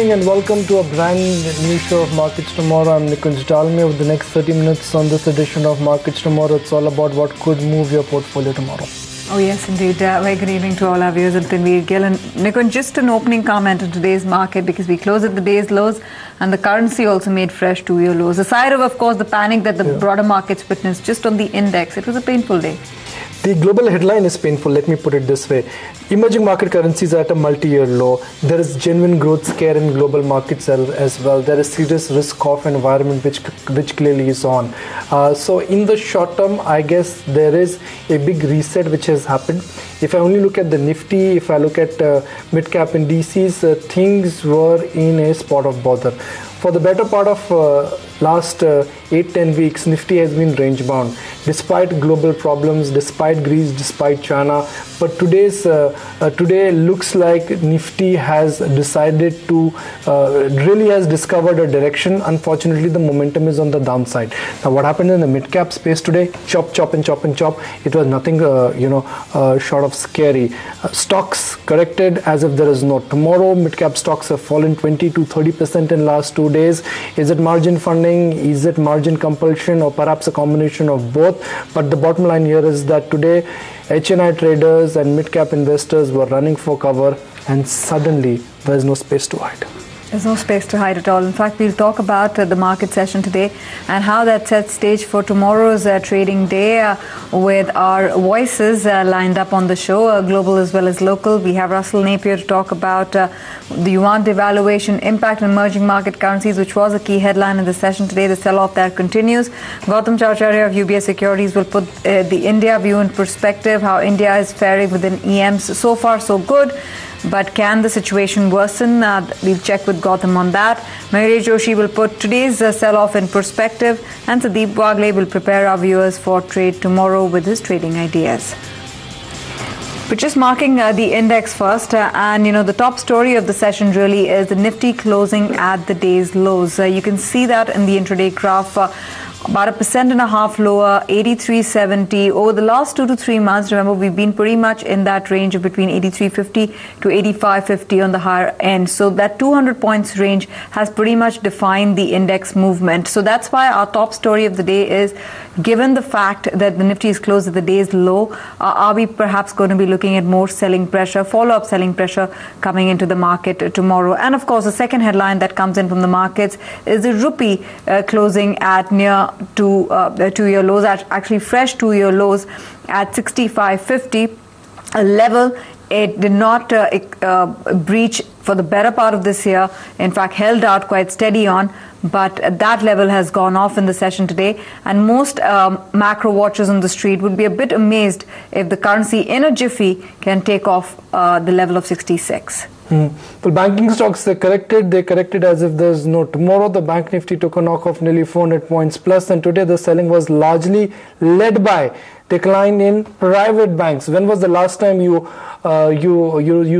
evening and welcome to a brand new show of Markets Tomorrow. I'm Nikunj Dalmia with the next 30 minutes on this edition of Markets Tomorrow. It's all about what could move your portfolio tomorrow. Oh yes, indeed. Very good evening to all our viewers. I'm Tanveer Gill. And Nikunj, just an opening comment on today's market because we closed at the day's lows and the currency also made fresh two-year lows. Aside of course, the panic that the broader markets witnessed just on the index, it was a painful day. The global headline is painful, let me put it this way. Emerging market currencies are at a multi-year low. There is genuine growth scare in global markets as well. There is serious risk-off environment which clearly is on. So in the short term, I guess there is a big reset which has happened. If I only look at the Nifty, if I look at mid-cap indices, things were in a spot of bother. For the better part of last 8-10 weeks, Nifty has been range bound despite global problems, despite Greece, despite China. But today looks like Nifty has decided to really has discovered a direction. Unfortunately, the momentum is on the downside. Now, what happened in the mid-cap space today? Chop, chop, and chop and chop. It was nothing, short of scary. Stocks corrected as if there is no tomorrow. Mid-cap stocks have fallen 20 to 30% in last 2 days. Is it margin funding? Is it margin compulsion, or perhaps a combination of both? But the bottom line here is that today HNI traders and mid-cap investors were running for cover, and suddenly there is no space to hide. There's no space to hide at all. In fact, we'll talk about the market session today and how that sets stage for tomorrow's trading day with our voices lined up on the show, global as well as local. We have Russell Napier to talk about the yuan devaluation impact on emerging market currencies, which was a key headline in the session today. The sell-off there continues. Gautam Chowcharia of UBS Securities will put the India view in perspective, how India is faring within EMs. So far, so good. But can the situation worsen? We'll check with Gautam on that. Mayuresh Joshi will put today's sell-off in perspective, and Sandeep Wagle will prepare our viewers for trade tomorrow with his trading ideas. But just marking the index first, and the top story of the session really is the Nifty closing at the day's lows. You can see that in the intraday graph. About 1.5% lower, 83.70. Over the last 2 to 3 months, remember, we've been pretty much in that range of between 83.50 to 85.50 on the higher end. So that 200 points range has pretty much defined the index movement. So that's why our top story of the day is, given the fact that the Nifty is closed at the day's low, are we perhaps going to be looking at more selling pressure, follow-up selling pressure coming into the market tomorrow? And of course, the second headline that comes in from the markets is the rupee closing at near two-year lows, actually fresh two-year lows at 65.50, a level it did not breach for the better part of this year. In fact, held out quite steady on, but that level has gone off in the session today, and most macro watchers on the street would be a bit amazed if the currency in a jiffy can take off the level of 66. Well, banking stocks, they corrected as if there's no tomorrow. The Bank Nifty took a knock of nearly 400 points plus, and today the selling was largely led by decline in private banks. When was the last time you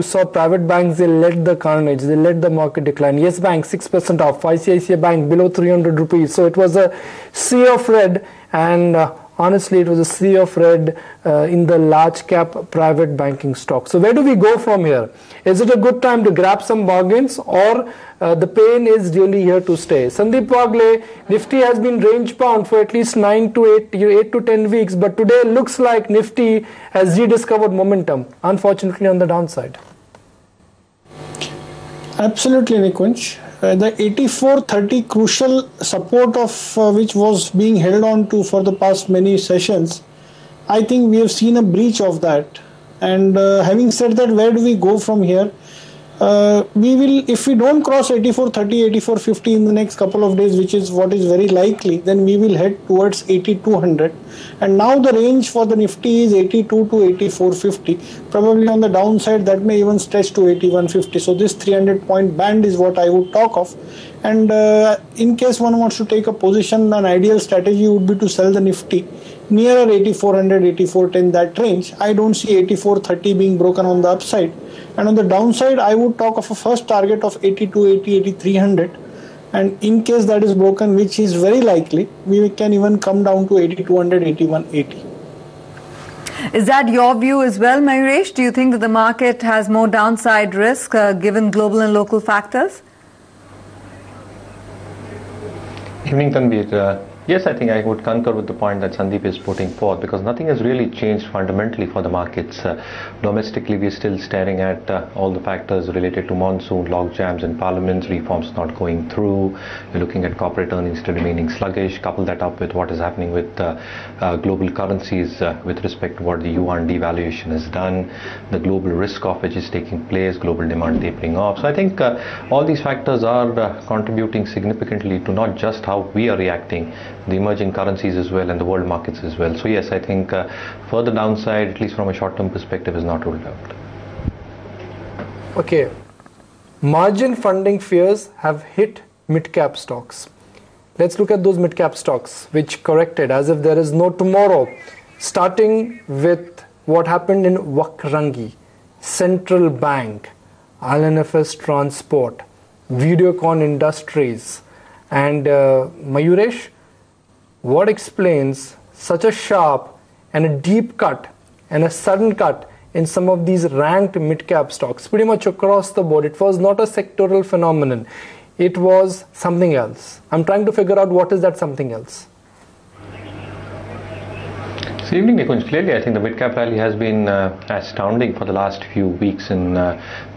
saw private banks? They led the carnage, they led the market decline. Yes Bank 6% off, ICICI Bank below 300 rupees. So it was a sea of red, and honestly, it was a sea of red in the large cap private banking stock. So where do we go from here? Is it a good time to grab some bargains, or the pain is really here to stay? Sandeep Wagle, Nifty has been range bound for at least 8 to 10 weeks, but today looks like Nifty has rediscovered momentum, unfortunately on the downside. Absolutely, Nikunj. The 84.30 crucial support of which was being held on to for the past many sessions, I think we have seen a breach of that. And having said that, where do we go from here? We will, if we don't cross 84.30, 84.50 in the next couple of days, which is what is very likely, then we will head towards 8200. And now the range for the Nifty is 82 to 84.50. Probably on the downside, that may even stretch to 81.50. So this 300 point band is what I would talk of. And in case one wants to take a position, an ideal strategy would be to sell the Nifty nearer 8400, 8410, that range. I don't see 84.30 being broken on the upside. And on the downside, I would talk of a first target of 8280, 8300. And in case that is broken, which is very likely, we can even come down to 8200, 8180. Is that your view as well, Mayuresh? Do you think that the market has more downside risk given global and local factors? Evening, Tanveer. Yes, I think I would concur with the point that Sandeep is putting forth, because nothing has really changed fundamentally for the markets. Domestically, we're still staring at all the factors related to monsoon, log jams in parliaments, reforms not going through. You're looking at corporate earnings still remaining sluggish. Couple that up with what is happening with global currencies with respect to what the yuan devaluation has done, the global risk off which is taking place, global demand tapering off. So I think all these factors are contributing significantly to not just how we are reacting, the emerging currencies as well and the world markets as well. So yes, I think further downside, at least from a short-term perspective, is not ruled out. Okay, margin funding fears have hit mid-cap stocks. Let's look at those mid-cap stocks which corrected as if there is no tomorrow, starting with what happened in Vakrangi, Central Bank, INFS Transport, Videocon Industries, and Mayuresh. What explains such a sharp and a deep cut and a sudden cut in some of these ranked mid-cap stocks pretty much across the board? It was not a sectoral phenomenon. It was something else. I'm trying to figure out what is that something else. Good evening, Nikunj. Clearly, I think the mid-cap rally has been astounding for the last few weeks and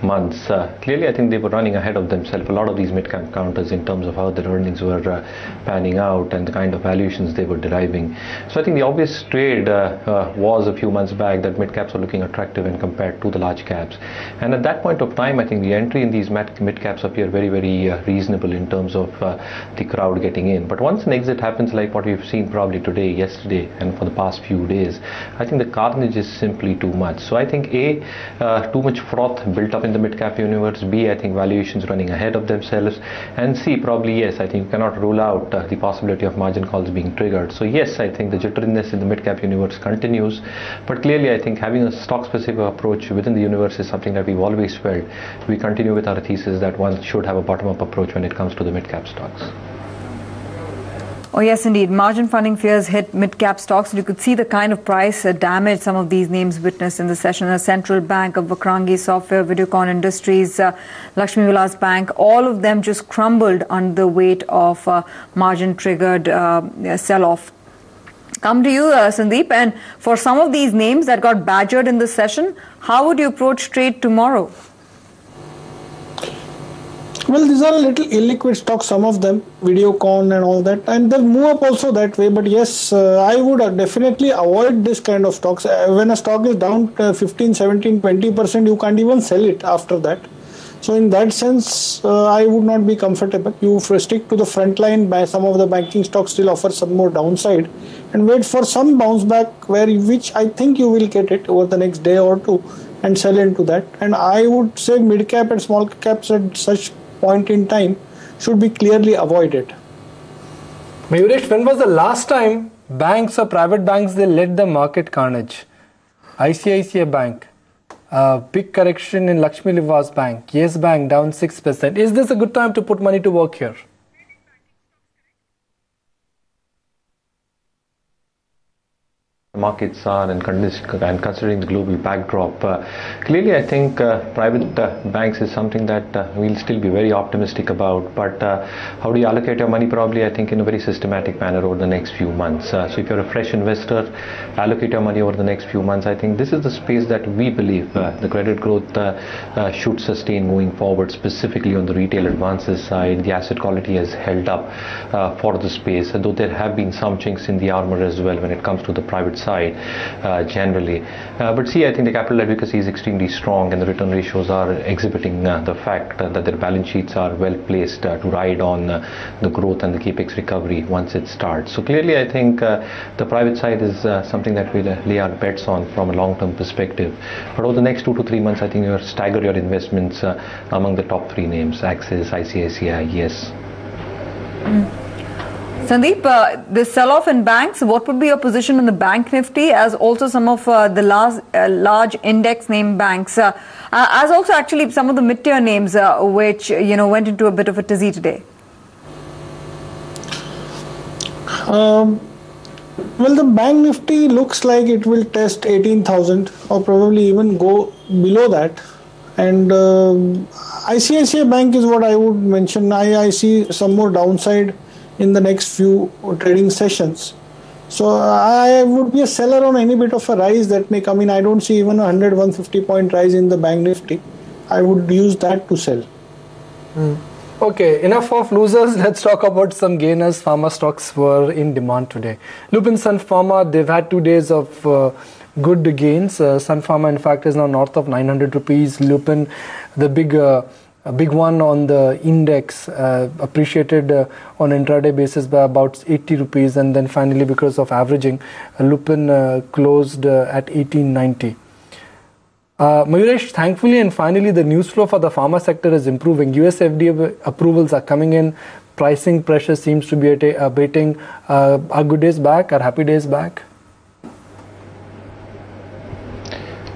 months. Clearly, I think they were running ahead of themselves, a lot of these mid-cap counters, in terms of how their earnings were panning out and the kind of valuations they were deriving. So I think the obvious trade was a few months back that mid-caps were looking attractive when compared to the large caps. And at that point of time, I think the entry in these mid-caps appear very, very reasonable in terms of the crowd getting in. But once an exit happens, like what we've seen probably today, yesterday, and for the past few days, I think the carnage is simply too much. So I think too much froth built up in the mid-cap universe, B, I think valuations running ahead of themselves, and C, probably yes, I think you cannot rule out the possibility of margin calls being triggered. So yes, I think the jitteriness in the mid-cap universe continues, but clearly I think having a stock-specific approach within the universe is something that we've always felt. We continue with our thesis that one should have a bottom-up approach when it comes to the mid-cap stocks. Oh yes, indeed. Margin funding fears hit mid-cap stocks. You could see the kind of price damage some of these names witnessed in the session. The Central Bank of Vakrangi Software, Videocon Industries, Lakshmi Vilas Bank, all of them just crumbled under the weight of margin-triggered sell-off. Come to you, Sandeep. And for some of these names that got badgered in the session, how would you approach trade tomorrow? Well, these are a little illiquid stocks, some of them, Videocon and all that, and they'll move up also that way. But yes, I would definitely avoid this kind of stocks. When a stock is down 15, 17, 20%, you can't even sell it after that. So in that sense, I would not be comfortable. You stick to the front line. Some of the banking stocks still offer some more downside, and wait for some bounce back, which I think you will get it over the next day or two, and sell into that. And I would say mid cap and small caps at such point in time should be clearly avoided. Mayuresh, when was the last time banks or private banks they led the market carnage? ICICI Bank, big correction in Lakshmi Vilas Bank, Yes Bank down 6%. Is this a good time to put money to work here? Markets are and considering the global backdrop, clearly I think private banks is something that we'll still be very optimistic about, but how do you allocate your money? Probably I think in a very systematic manner over the next few months. So if you're a fresh investor, allocate your money over the next few months. I think this is the space that we believe the credit growth should sustain going forward, specifically on the retail advances side. The asset quality has held up for the space, though there have been some chinks in the armor as well when it comes to the private side generally. But see, I think the capital adequacy is extremely strong and the return ratios are exhibiting the fact that their balance sheets are well placed to ride on the growth and the capex recovery once it starts. So clearly I think the private side is something that we'll lay our bets on from a long-term perspective. But over the next 2 to 3 months, I think you'll stagger your investments among the top 3 names: Axis, ICICI, Yes. Sandeep, the sell-off in banks, what would be your position in the bank nifty, as also some of the large index name banks, as also actually some of the mid-tier names which went into a bit of a tizzy today? Well, the bank nifty looks like it will test 18,000 or probably even go below that, and ICICI Bank is what I would mention. I see some more downside in the next few trading sessions. So I would be a seller on any bit of a rise that may come in. I don't see even a 150 point rise in the Bank Nifty. I would use that to sell. Okay, enough of losers. Let's talk about some gainers. Pharma stocks were in demand today. Lupin Sun Pharma, they've had 2 days of good gains. Sun Pharma, in fact, is now north of 900 rupees. Lupin, the big one on the index, appreciated on intraday basis by about 80 rupees, and then finally, because of averaging, Lupin closed at 1890. Mayuresh, thankfully and finally the news flow for the pharma sector is improving. US FDA approvals are coming in, pricing pressure seems to be abating. Are good days back? Are happy days back?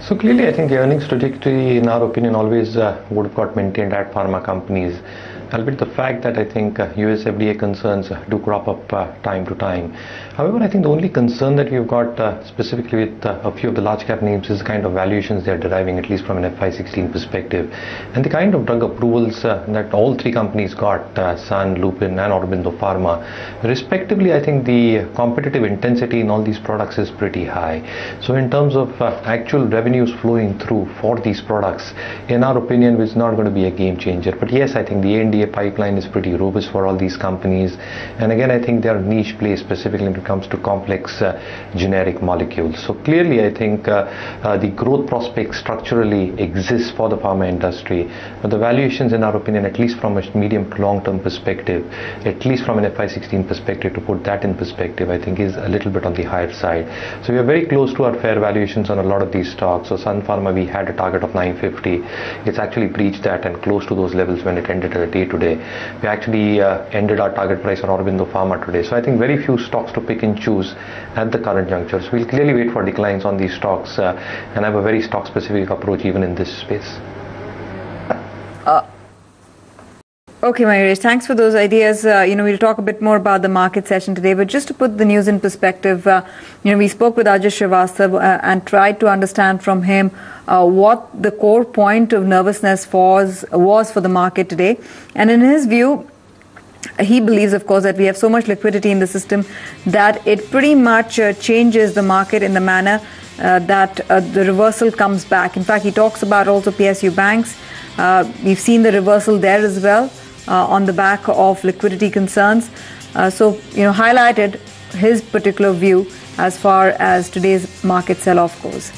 So clearly I think the earnings trajectory in our opinion always would have got maintained at pharma companies. Albeit the fact that I think US FDA concerns do crop up time to time. However, I think the only concern that we've got specifically with a few of the large cap names is the kind of valuations they're deriving, at least from an FY16 perspective. And the kind of drug approvals that all three companies got, Sun, Lupin and Aurobindo Pharma, respectively, I think the competitive intensity in all these products is pretty high. So in terms of actual revenues flowing through for these products, in our opinion, it's not going to be a game changer. But yes, I think the ANDA pipeline is pretty robust for all these companies, and again I think they are niche plays specifically when it comes to complex generic molecules. So clearly I think the growth prospects structurally exist for the pharma industry, but the valuations in our opinion, at least from a medium to long term perspective, at least from an FY16 perspective, to put that in perspective, I think is a little bit on the higher side. So we are very close to our fair valuations on a lot of these stocks. So Sun Pharma, we had a target of 950, it's actually breached that and close to those levels when it ended at a day today. We actually ended our target price on Aurobindo Pharma today. So I think very few stocks to pick and choose at the current juncture. So we'll clearly wait for declines on these stocks and have a very stock specific approach even in this space. Okay, Mayuresh, thanks for those ideas. We'll talk a bit more about the market session today, but just to put the news in perspective, we spoke with Ajay Srivastav and tried to understand from him what the core point of nervousness was for the market today. And in his view, he believes, of course, that we have so much liquidity in the system that it pretty much changes the market in the manner that the reversal comes back. In fact, he talks about also PSU banks. We've seen the reversal there as well. On the back of liquidity concerns. Highlighted his particular view as far as today's market sell-off goes.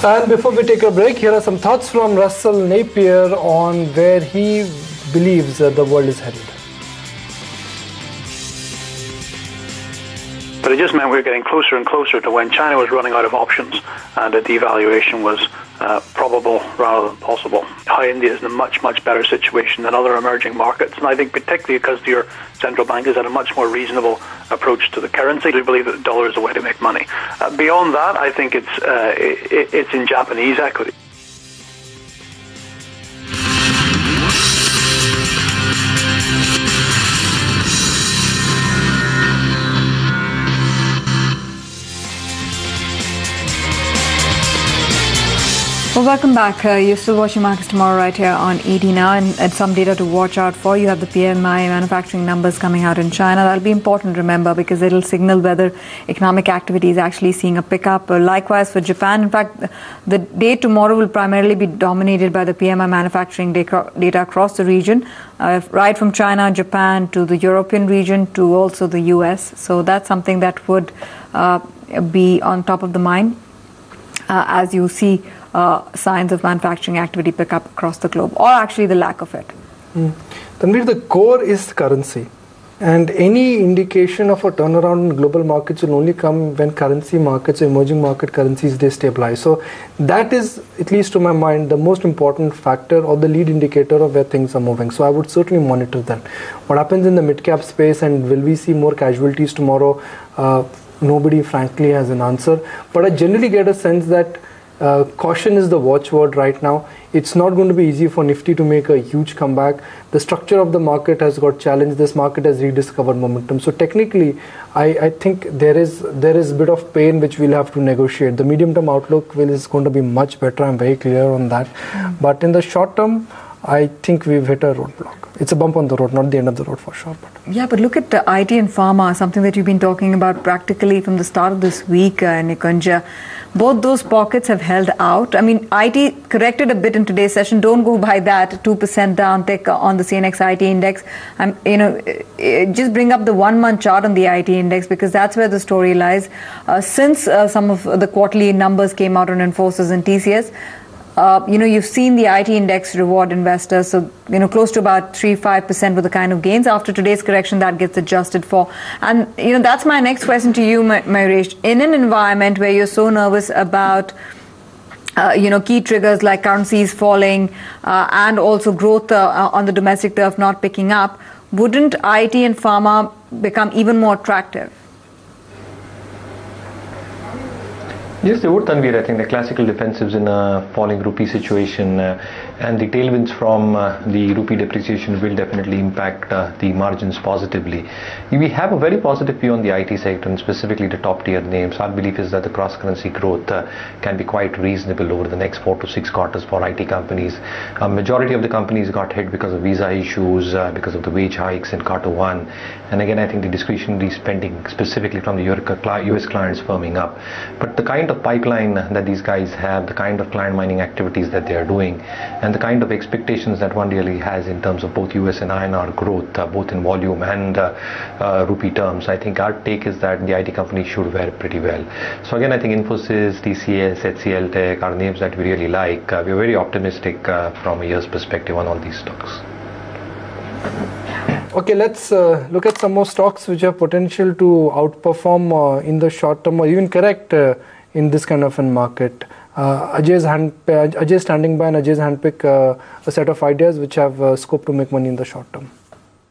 And before we take a break, here are some thoughts from Russell Napier on where he believes the world is headed. But it just meant we were getting closer and closer to when China was running out of options and a devaluation was probable rather than possible. How India is in a much, much better situation than other emerging markets. And I think particularly because your central bank has had a much more reasonable approach to the currency. We believe that the dollar is a way to make money. Beyond that, I think it's in Japanese equity. Well, welcome back. You're still watching Markets Tomorrow right here on ET Now, and some data to watch out for. You have the PMI manufacturing numbers coming out in China. That'll be important, remember, because it'll signal whether economic activity is actually seeing a pickup. Likewise for Japan. In fact, the day tomorrow will primarily be dominated by the PMI manufacturing data across the region, right from China, Japan, to the European region, to also the US. So that's something that would be on top of the mind as you see signs of manufacturing activity pick up across the globe, or actually the lack of it. Tanvir, the core is currency, and any indication of a turnaround in global markets will only come when currency markets, emerging market currencies, they stabilize. So that is, at least to my mind, the most important factor or the lead indicator of where things are moving. So I would certainly monitor that. What happens in the mid-cap space, and will we see more casualties tomorrow? Nobody frankly has an answer, but I generally get a sense that Caution is the watchword right now. It's not going to be easy for Nifty to make a huge comeback. The structure of the market has got challenged. This market has rediscovered momentum. So technically, I think there is a bit of pain which we'll have to negotiate. The medium-term outlook is going to be much better. I'm very clear on that. But in the short term, I think we've hit a roadblock. It's a bump on the road, not the end of the road for sure. Yeah, but look at IT and pharma, something that you've been talking about practically from the start of this week, Nikunj. Both those pockets have held out. I mean, IT corrected a bit in today's session. Don't go by that. 2% down tick on the CNX IT index. Just bring up the 1 month chart on the IT index, because that's where the story lies. Since some of the quarterly numbers came out on Infosys and TCS, you've seen the IT index reward investors, so close to about 3-5% with the kind of gains. After today's correction, that gets adjusted for. And that's my next question to you, Mayuresh. In an environment where you're so nervous about key triggers like currencies falling and also growth on the domestic turf not picking up, wouldn't IT and pharma become even more attractive? Yes, they would, Tanvir. I think the classical defensives in a falling rupee situation and the tailwinds from the rupee depreciation will definitely impact the margins positively. We have a very positive view on the IT sector, and specifically the top tier names. Our belief is that the cross-currency growth can be quite reasonable over the next 4 to 6 quarters for IT companies. A majority of the companies got hit because of visa issues, because of the wage hikes in Q1. And again, I think the discretionary spending, specifically from the US clients, firming up. But the kind of pipeline that these guys have, the kind of client mining activities that they are doing, and the kind of expectations that one really has in terms of both US and INR growth, both in volume and rupee terms, I think our take is that the IT companies should fare pretty well. So again, I think Infosys, TCS, HCL Tech are names that we really like. We're very optimistic from a year's perspective on all these stocks. Okay, let's look at some more stocks which have potential to outperform in the short term or even correct in this kind of a market. Ajay is standing by, and Ajay's handpick a set of ideas which have scope to make money in the short term.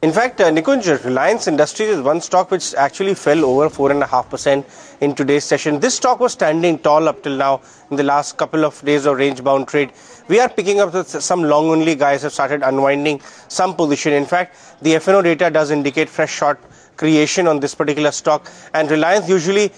In fact, Nikunj, Reliance Industries is one stock which actually fell over 4.5% in today's session. This stock was standing tall up till now in the last couple of days of range-bound trade. We are picking up that some long-only guys have started unwinding some position. In fact, the F&O data does indicate fresh short creation on this particular stock, and Reliance usually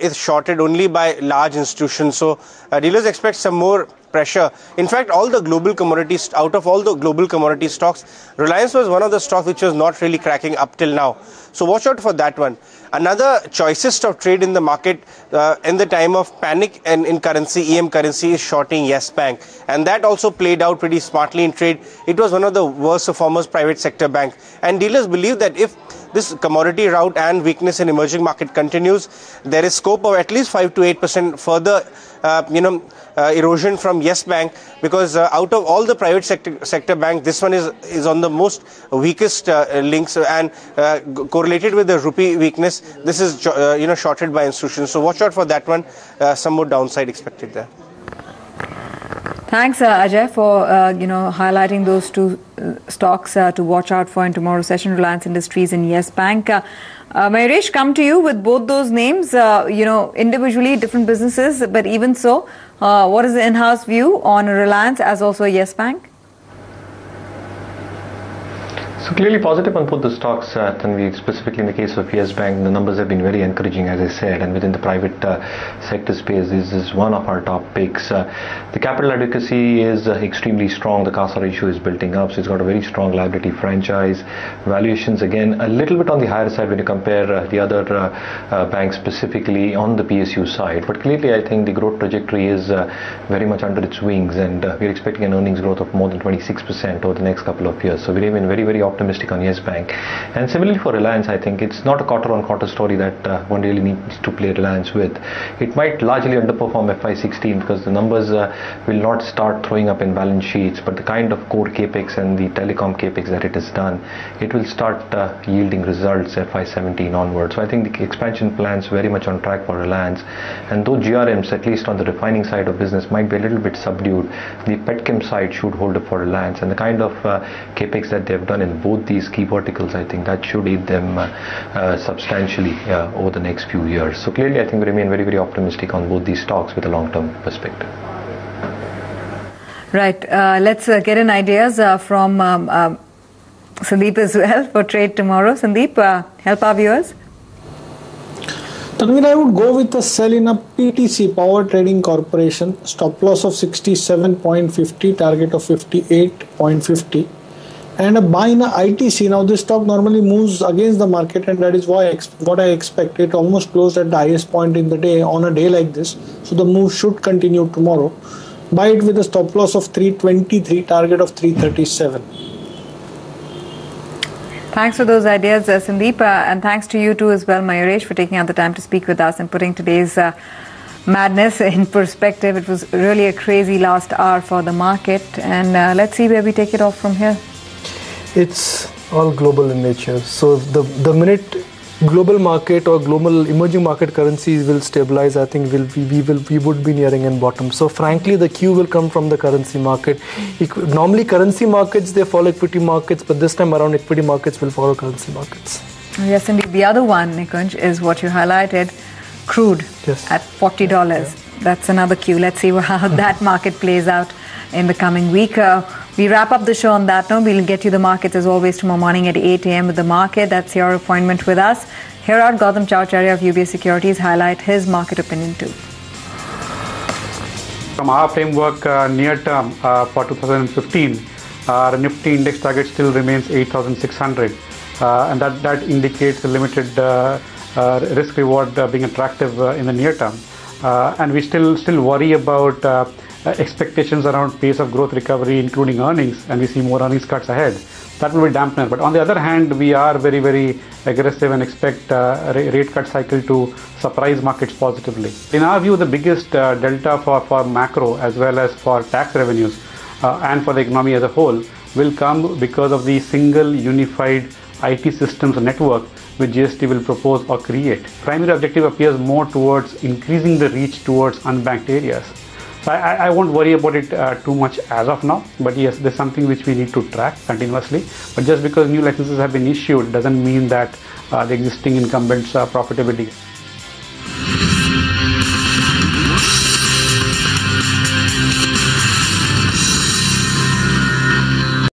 is shorted only by large institutions. So dealers expect some more pressure. In fact, all the global commodities, out of all the global commodity stocks, Reliance was one of the stocks which was not really cracking up till now. So watch out for that one. Another choicest of trade in the market in the time of panic and in currency, EM currency, is shorting Yes Bank. And that also played out pretty smartly in trade. It was one of the worst performers private sector bank. And dealers believe that if this commodity rout and weakness in emerging market continues, there is scope of at least 5 to 8% further erosion from Yes Bank, because out of all the private sector bank, this one is on the most weakest links and correlated with the rupee weakness. This is shorted by institutions. So watch out for that one. Some more downside expected there. Thanks, Ajay, for highlighting those two stocks to watch out for in tomorrow's session: Reliance Industries and Yes Bank. Mayuresh, come to you with both those names. Individually different businesses, but even so, what is the in-house view on Reliance as also Yes Bank? So clearly positive on both the stocks, Tanvi. Specifically in the case of Yes Bank, the numbers have been very encouraging, as I said, and within the private sector space, this is one of our top picks. The capital adequacy is extremely strong. The CASA ratio is building up, so it's got a very strong liability franchise. Valuations, again, a little bit on the higher side when you compare the other banks, specifically on the PSU side. But clearly, I think the growth trajectory is very much under its wings, and we're expecting an earnings growth of more than 26% over the next couple of years. So we're even very, very optimistic on Yes Bank. And similarly for Reliance, I think it's not a quarter-on-quarter story that one really needs to play Reliance with. It might largely underperform FY16 because the numbers will not start throwing up in balance sheets, but the kind of core capex and the telecom capex that it has done, it will start yielding results FY17 onwards. So I think the expansion plans very much on track for Reliance. And though GRMs, at least on the refining side of business, might be a little bit subdued, the petchem side should hold up for Reliance, and the kind of capex that they've done in both these key verticals, I think that should aid them substantially over the next few years. So clearly, I think we remain very, very optimistic on both these stocks with a long-term perspective. Right. Let's get in ideas from Sandeep as well for trade tomorrow. Sandeep, help our viewers. Tanvir, I would go with a sell in a PTC, Power Trading Corporation, stop loss of 67.50, target of 58.50, and a buy in a ITC. Now this stock normally moves against the market, and that is why what I expect. It almost closed at the highest point in the day on a day like this, so the move should continue tomorrow. Buy it with a stop loss of 323, target of 337. Thanks for those ideas, Sandeep, and thanks to you too as well, Mayuresh, for taking out the time to speak with us and putting today's madness in perspective. It was really a crazy last hour for the market, and let's see where we take it off from here. It's all global in nature. So the minute global market or global emerging market currencies will stabilize, I think we would be nearing a bottom. So frankly, the cue will come from the currency market. Normally currency markets, they follow equity markets, but this time around equity markets will follow currency markets. Yes, indeed. The other one, Nikunj, is what you highlighted, crude at $40. Yeah. That's another cue. Let's see how that market plays out in the coming week. We wrap up the show on that note. We'll get you the markets as always tomorrow morning at 8 a.m. with the market. That's your appointment with us. Here are Gautam Chowcharya of UBS Securities highlight his market opinion too. From our framework, near term for 2015, our Nifty index target still remains 8,600, and that indicates a limited risk reward being attractive in the near term. And we still worry about expectations around pace of growth recovery, including earnings, and we see more earnings cuts ahead. That will be dampener. But on the other hand, we are very, very aggressive and expect rate cut cycle to surprise markets positively. In our view, the biggest delta for macro as well as for tax revenues and for the economy as a whole will come because of the single unified IT systems network which GST will propose or create. Primary objective appears more towards increasing the reach towards unbanked areas. So I won't worry about it too much as of now, but yes, there's something which we need to track continuously. But just because new licenses have been issued doesn't mean that the existing incumbents' profitability